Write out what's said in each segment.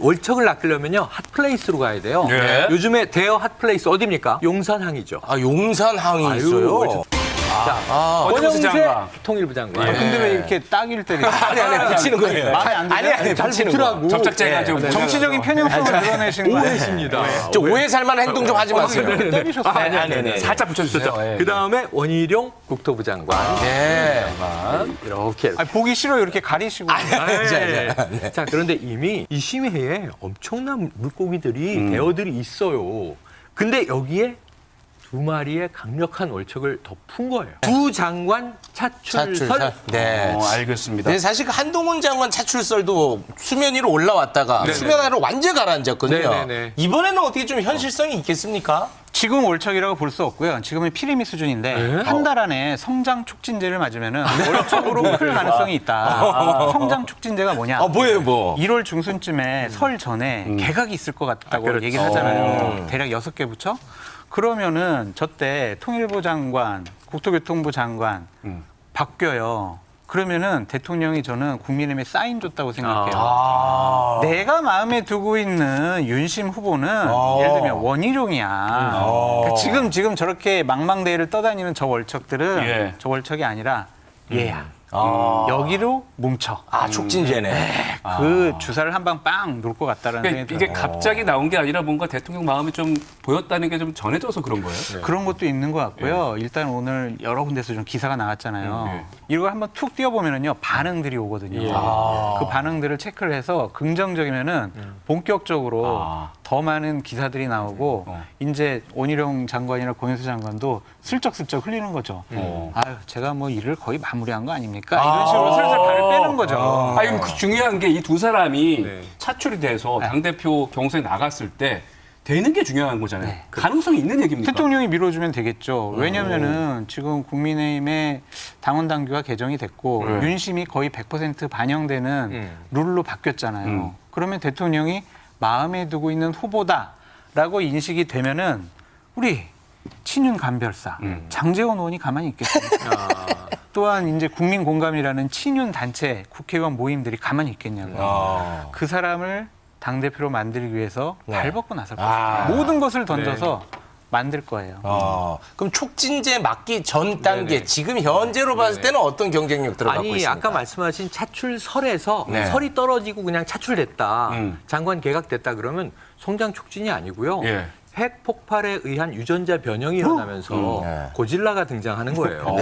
월척을 낚으려면요 핫플레이스로 가야 돼요. 예. 요즘에 대여 핫플레이스 어디입니까? 용산항이죠. 아, 용산항이 있어요. 권영세 장관. 통일부 장관. 근데 왜 이렇게 딱일 때리죠? 아니, 붙이는 거예요. 마음에 안 드세요? 아니, 붙이는 거. 접착제가지고 정치적인 편향성을 드러내신 거예요. 오해했습니다. 저 오해 살만한 행동 좀 하지 마세요. 때리셨어요. 아니. 살짝 붙여주셨죠. 그 다음에 원희룡 국토부 장관. 네. 이렇게. 아니, 보기 싫어요. 이렇게 가리시고. 네. 자, 그런데 이미 이 심해에 엄청난 물고기들이 대어들이 있어요. 근데 여기에 두 마리의 강력한 월척을 더 푼 거예요. 두 장관 차출설. 네. 알겠습니다. 네, 사실 그 한동훈 장관 차출설도 수면 위로 올라왔다가 수면 아래로 완전 가라앉았거든요. 네네네. 이번에는 어떻게 좀 현실성이 있겠습니까? 지금 월척이라고 볼 수 없고요. 지금은 피리미 수준인데 한 달 안에 성장 촉진제를 맞으면은 월척으로 클 가능성이 있다. 성장 촉진제가 뭐냐? 뭐예요, 뭐? 1월 중순쯤에 설 전에 개각이 있을 것 같다고 그렇죠. 얘기를 하잖아요. 대략 6개 부처? 그러면은 저때 통일부 장관, 국토교통부 장관 바뀌어요. 그러면은 대통령이 저는 국민의힘에 사인 줬다고 생각해요. 내가 마음에 두고 있는 윤심 후보는 예를 들면 원희룡이야. 그러니까 지금 저렇게 망망대해를 떠다니는 저 월척들은 예. 저 월척이 아니라 얘야. 여기로 뭉쳐. 촉진제네. 그 주사를 한 방 빵 놓을 것 같다라는 그러니까 생각이 이게 들어요. 갑자기 나온 게 아니라 뭔가 대통령 마음이 좀 보였다는 게 좀 전해져서 그런 거예요. 그런 것도 있는 것 같고요. 일단 오늘 여러 군데서 좀 기사가 나왔잖아요. 이걸 한번 툭 띄워보면요 반응들이 오거든요. 그 반응들을 체크를 해서 긍정적이면은 본격적으로 더 많은 기사들이 나오고 이제 원희룡 장관이나 권영세 장관도 슬쩍슬쩍 흘리는 거죠. 아유 제가 뭐 일을 거의 마무리한 거 아닙니까? 이런 식으로 슬슬 발을 빼는 거죠. 아니, 그 중요한 게 이 두 사람이 네. 차출이 돼서 당대표 경선에 나갔을 때 되는 게 중요한 거잖아요. 가능성이 있는 얘기입니까? 대통령이 밀어주면 되겠죠. 왜냐면은 지금 국민의힘의 당원 당규가 개정이 됐고 윤심이 거의 100% 반영되는 룰로 바뀌었잖아요. 그러면 대통령이 마음에 두고 있는 후보다라고 인식이 되면은 우리 친윤 간별사 장제원 의원이 가만히 있겠습니까? 또한 이제 국민 공감이라는 친윤 단체 국회의원 모임들이 가만히 있겠냐고요. 그 사람을 당대표로 만들기 위해서 발벗고 나설 것입니다. 모든 것을 던져서 만들 거예요. 그럼 촉진제 맞기 전 단계, 지금 현재로 봤을 때는 어떤 경쟁력 들어가고 아니 있습니까? 아까 말씀하신 차출설에서 네. 설이 떨어지고 그냥 차출됐다. 장관 개각됐다 그러면 성장 촉진이 아니고요. 예. 핵 폭발에 의한 유전자 변형이 일어나면서 네. 고질라가 등장하는 거예요.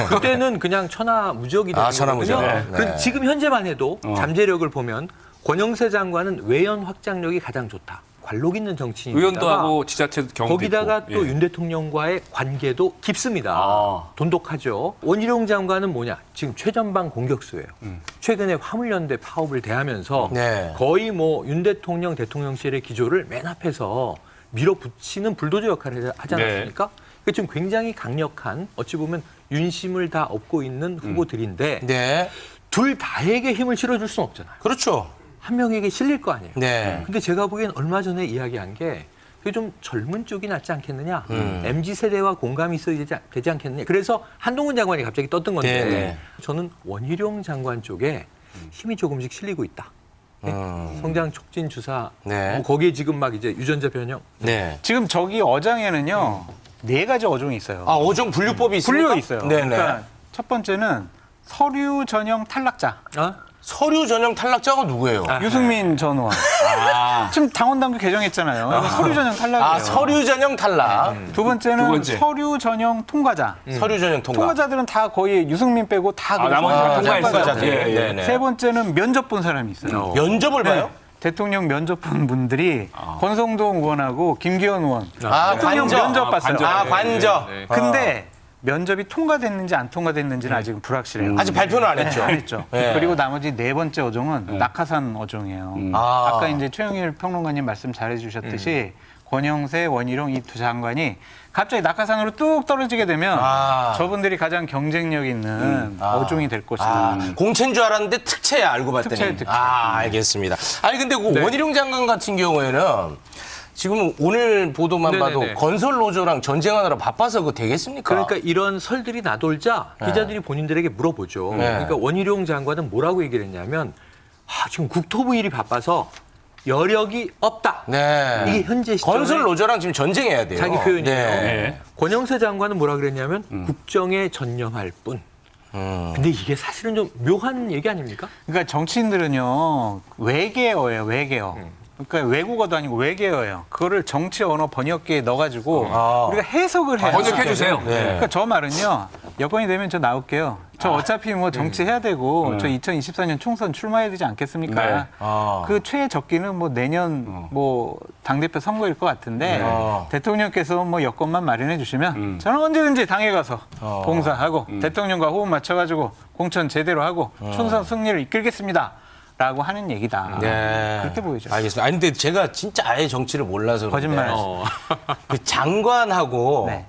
그때는 그냥 천하무적이 되는 거거든요. 천하무적. 네. 그런데 지금 현재만 해도 잠재력을 보면 권영세 장관은 외연 확장력이 가장 좋다. 관록 있는 정치인이다가 의원도 하고 지자체도 경험도 거기다가 있고. 또 예. 윤 대통령과의 관계도 깊습니다. 아. 돈독하죠. 원희룡 장관은 뭐냐? 지금 최전방 공격수예요. 최근에 화물연대 파업을 대하면서 네. 거의 뭐 윤 대통령 대통령실의 기조를 맨 앞에서 밀어붙이는 불도저 역할을 하지 않았습니까? 그러니까 지금 굉장히 강력한 어찌 보면 윤심을 다 얻고 있는 후보들인데 네. 둘 다에게 힘을 실어줄 수는 없잖아요. 그렇죠. 한 명에게 실릴 거 아니에요. 네. 근데 제가 보기엔 얼마 전에 이야기한 게 그게 좀 젊은 쪽이 낫지 않겠느냐. MZ세대와 공감이 있어야 되지 않겠느냐. 그래서 한동훈 장관이 갑자기 떴던 건데 네. 저는 원희룡 장관 쪽에 힘이 조금씩 실리고 있다. 성장 촉진 주사. 네. 거기에 지금 막 이제 유전자 변형. 네. 지금 저기 어장에는요 4가지 어종이 있어요. 어종 분류법이 있습니까? 분류가 있어요. 네네. 그러니까 첫 번째는 서류 전형 탈락자. 서류 전형 탈락자가 누구예요? 유승민 전 의원. 지금 당원 당규 개정했잖아요. 서류 전형 탈락이에요. 서류 전형 탈락. 두 번째는 두 번째. 서류 전형 통과자. 서류 전형 통과. 통과자들은 다 거의 유승민 빼고 다 그래서 나머지 다 통과했어요. 통과자들. 예, 예. 네네. 세 번째는 면접 본 사람이 있어요. 면접을 봐요? 대통령 면접 본 분들이 권성동 의원하고 김기현 의원 대통령 관저. 면접 봤어요. 관저. 네. 근데 면접이 통과됐는지 안 통과됐는지는 아직은 불확실해요. 아직 발표는 안 했죠. 안 했죠. 네. 그리고 나머지 4번째 어종은 낙하산 어종이에요. 아까 이제 최영일 평론가님 말씀 잘해주셨듯이 권영세, 원희룡 이 두 장관이 갑자기 낙하산으로 뚝 떨어지게 되면 저분들이 가장 경쟁력 있는 어종이 될 것이다. 공채인 줄 알았는데 특채야, 알고 봤더니. 특채. 알겠습니다. 아니, 근데 그 원희룡 장관 같은 경우에는 지금 오늘 보도만 네네네. 봐도 건설 노조랑 전쟁하느라 바빠서 그거 되겠습니까? 그러니까 이런 설들이 나돌자 기자들이 본인들에게 물어보죠. 네. 그러니까 원희룡 장관은 뭐라고 얘기를 했냐면 지금 국토부 일이 바빠서 여력이 없다. 네. 이게 현재 시점에 건설 노조랑 지금 전쟁해야 돼요. 자기 표현이에요. 네. 권영세 장관은 뭐라 그랬냐면 국정에 전념할 뿐. 근데 이게 사실은 좀 묘한 얘기 아닙니까? 그러니까 정치인들은요 외계어예요, 외계어. 그러니까 외국어도 아니고 외계어예요. 그거를 정치 언어 번역기에 넣어가지고 우리가 해석을 해요. 번역해 주세요. 네. 그러니까 저 말은요. 여건이 되면 저 나올게요. 저 어차피 뭐 정치 해야 되고 저 2024년 총선 출마해야 되지 않겠습니까? 네. 그 최적기는 뭐 내년 뭐 당대표 선거일 것 같은데 대통령께서 뭐 여건만 마련해 주시면 저는 언제든지 당에 가서 봉사하고 대통령과 호흡 맞춰가지고 공천 제대로 하고 총선 승리를 이끌겠습니다. 라고 하는 얘기다. 네. 그렇게 보이죠. 알겠습니다. 아니 근데 제가 진짜 아예 정치를 몰라서 거짓말. 그 장관하고 네.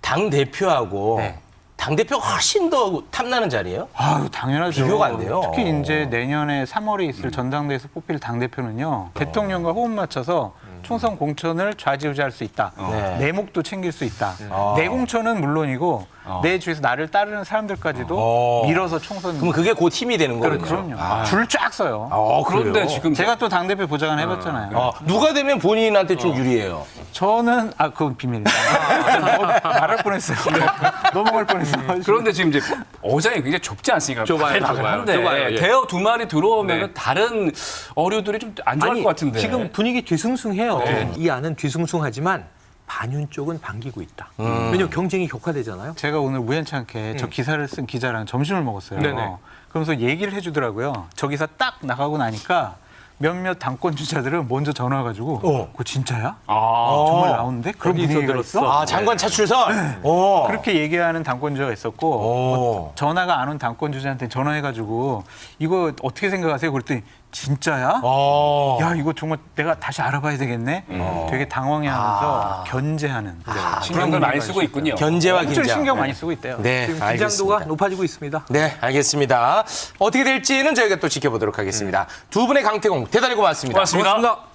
당 대표하고 네. 당 대표 훨씬 더 탐나는 자리예요? 아유, 당연하죠. 비교가 안 돼요. 특히 이제 내년에 3월에 있을 전당대회에서 뽑힐 당대표는요. 대통령과 호흡 맞춰서 총선 공천을 좌지우지할 수 있다. 네. 내목도 챙길 수 있다. 내 공천은 물론이고 내 주위에서 나를 따르는 사람들까지도 밀어서 총선. 그럼 그게 곧 힘이 되는 거거든요. 그럼요. 줄 쫙 써요. 그런데 그래요? 지금 제가 또 당대표 보좌관 해봤잖아요. 누가 되면 본인한테 좀 유리해요. 저는 그건 비밀입니다. 말할 뻔했어요. 넘어갈 뻔했어요. 그런데 지금 이제 어장이 굉장히 좁지 않습니까? 좁아요, 한데 좁아요, 예. 대어 두 마리 들어오면 네. 다른 어류들이 좀 안 좋아할 것 같은데. 지금 분위기 뒤숭숭해요. 이 안은 뒤숭숭하지만 반윤 쪽은 반기고 있다. 왜냐하면 경쟁이 격화되잖아요. 제가 오늘 우연찮게 저 기사를 쓴 기자랑 점심을 먹었어요. 네네. 그러면서 얘기를 해주더라고요. 저 기사 딱 나가고 나니까 몇몇 당권 주자들은 먼저 전화와가지고 그거 진짜야? 정말 나오는데? 그런 어디서 분위기가 들었어? 있어? 장관 차출설? 그렇게 얘기하는 당권 주자가 있었고 전화가 안 온 당권 주자한테 전화해가지고 이거 어떻게 생각하세요? 그랬더니 진짜야? 야 이거 정말 내가 다시 알아봐야 되겠네. 되게 당황해하면서 견제하는 그런 걸 많이 쓰고 있군요. 견제와 엄청 긴장. 신경 많이 쓰고 있대요. 네, 지금 알겠습니다. 긴장도가 높아지고 있습니다. 네, 알겠습니다. 어떻게 될지는 저희가 또 지켜보도록 하겠습니다. 두 분의 강태공 대단히 고맙습니다. 고맙습니다.